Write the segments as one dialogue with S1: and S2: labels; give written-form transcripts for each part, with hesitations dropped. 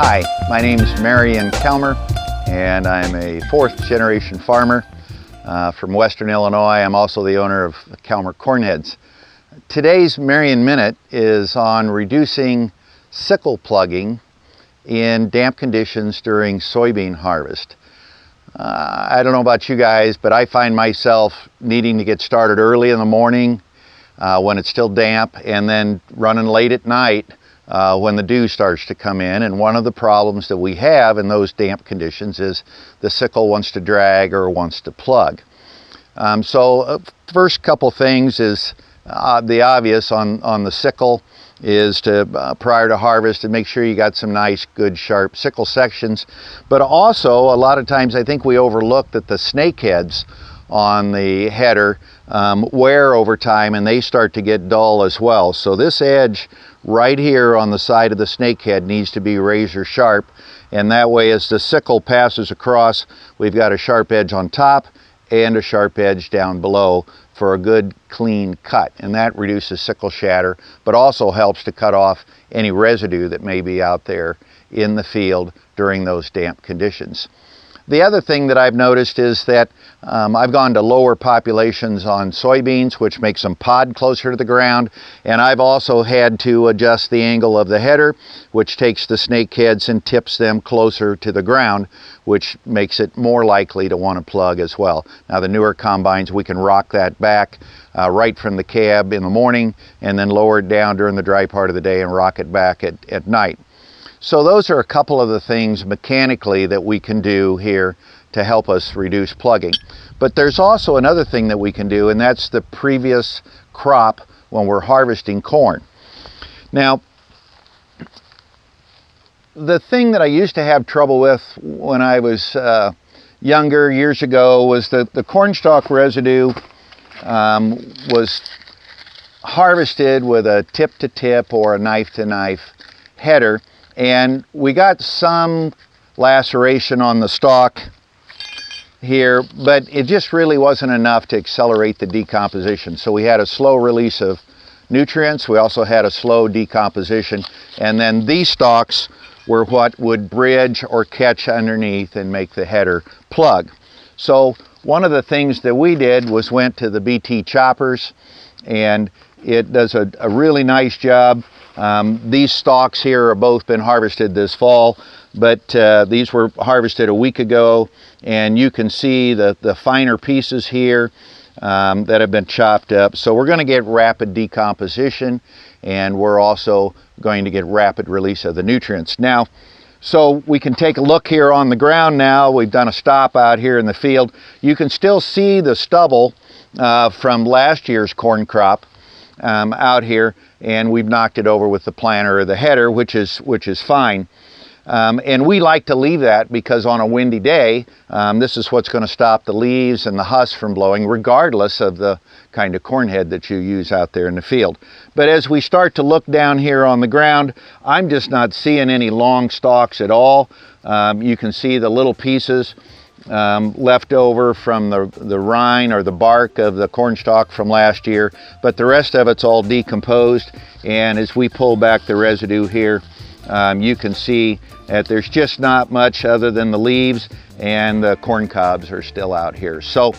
S1: Hi, my name is Marion and I'm a fourth-generation farmer from Western Illinois. I'm also the owner of Calmer Cornheads. Today's Marion Minute is on reducing sickle plugging in damp conditions during soybean harvest. I don't know about you guys, but I find myself needing to get started early in the morning when it's still damp, and then running late at night when the dew starts to come in. And one of the problems that we have in those conditions is the sickle wants to drag or wants to plug. First couple things is the obvious on the sickle is to prior to harvest, to make sure you got some nice, good, sharp sickle sections. But also, a lot of times I think we overlook that the snake heads on the header wear over time, and they start to get dull as well. So this edge right here on the side of the snake head needs to be razor sharp, and that way as the sickle passes across, we've got a sharp edge on top and a sharp edge down below for a good clean cut, and that reduces sickle shatter, but also helps to cut off any residue that may be out there in the field during those damp conditions. The other thing that I've noticed is that I've gone to lower populations on soybeans, which makes them pod closer to the ground, and I've also had to adjust the angle of the header, which takes the snake heads and tips them closer to the ground, which makes it more likely to want to plug as well. Now, the newer combines, we can rock that back right from the cab in the morning and then lower it down during the dry part of the day and rock it back at night. So those are a couple of the things mechanically that we can do here to help us reduce plugging. But there's also another thing that we can do, and that's the previous crop when we're harvesting corn. Now, the thing that I used to have trouble with when I was younger, years ago, was that the cornstalk residue was harvested with a tip-to-tip or a knife-to-knife header, and we got some laceration on the stalk here, but it just really wasn't enough to accelerate the decomposition. So we had a slow release of nutrients, we also had a slow decomposition, and then these stalks were what would bridge or catch underneath and make the header plug. So one of the things that we did was went to the BT choppers, and it does a really nice job. These stalks here have both been harvested this fall, but these were harvested a week ago, and you can see the finer pieces here that have been chopped up. So we're going to get rapid decomposition, and we're also going to get rapid release of the nutrients. Now, so we can take a look here on the ground now. We've done a stop out here in the field. You can still see the stubble from last year's corn crop out here, and we've knocked it over with the planter or the header, which is fine. And we like to leave that because on a windy day, this is what's going to stop the leaves and the husk from blowing, regardless of the kind of corn head that you use out there in the field. But as we start to look down here on the ground, I'm just not seeing any long stalks at all. You can see the little pieces left over from the rind or the bark of the corn stalk from last year, but the rest of it's all decomposed. And as we pull back the residue here, you can see that there's just not much other than the leaves, and the corn cobs are still out here. So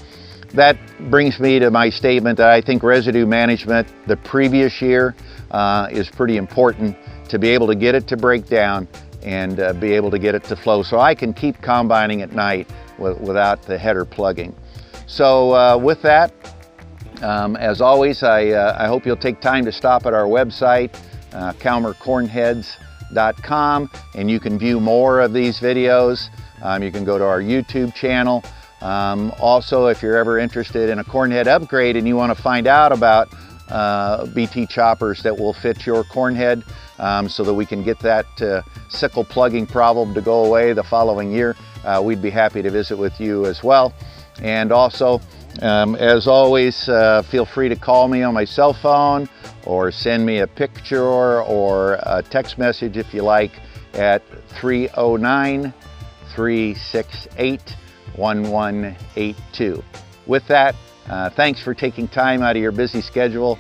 S1: that brings me to my statement that I think residue management the previous year is pretty important to be able to get it to break down and be able to get it to flow, so I can keep combining at night without the header plugging. So with that, as always, I hope you'll take time to stop at our website, calmercornheads.com, and you can view more of these videos. You can go to our YouTube channel. Also, if you're ever interested in a cornhead upgrade and you want to find out about BT choppers that will fit your cornhead, so that we can get that sickle plugging problem to go away the following year, we'd be happy to visit with you as well. And also, as always, feel free to call me on my cell phone or send me a picture or a text message if you like at 309-368-1182. With that, thanks for taking time out of your busy schedule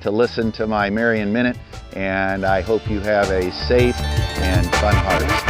S1: to listen to my Marion Minute, and I hope you have a safe and fun harvest.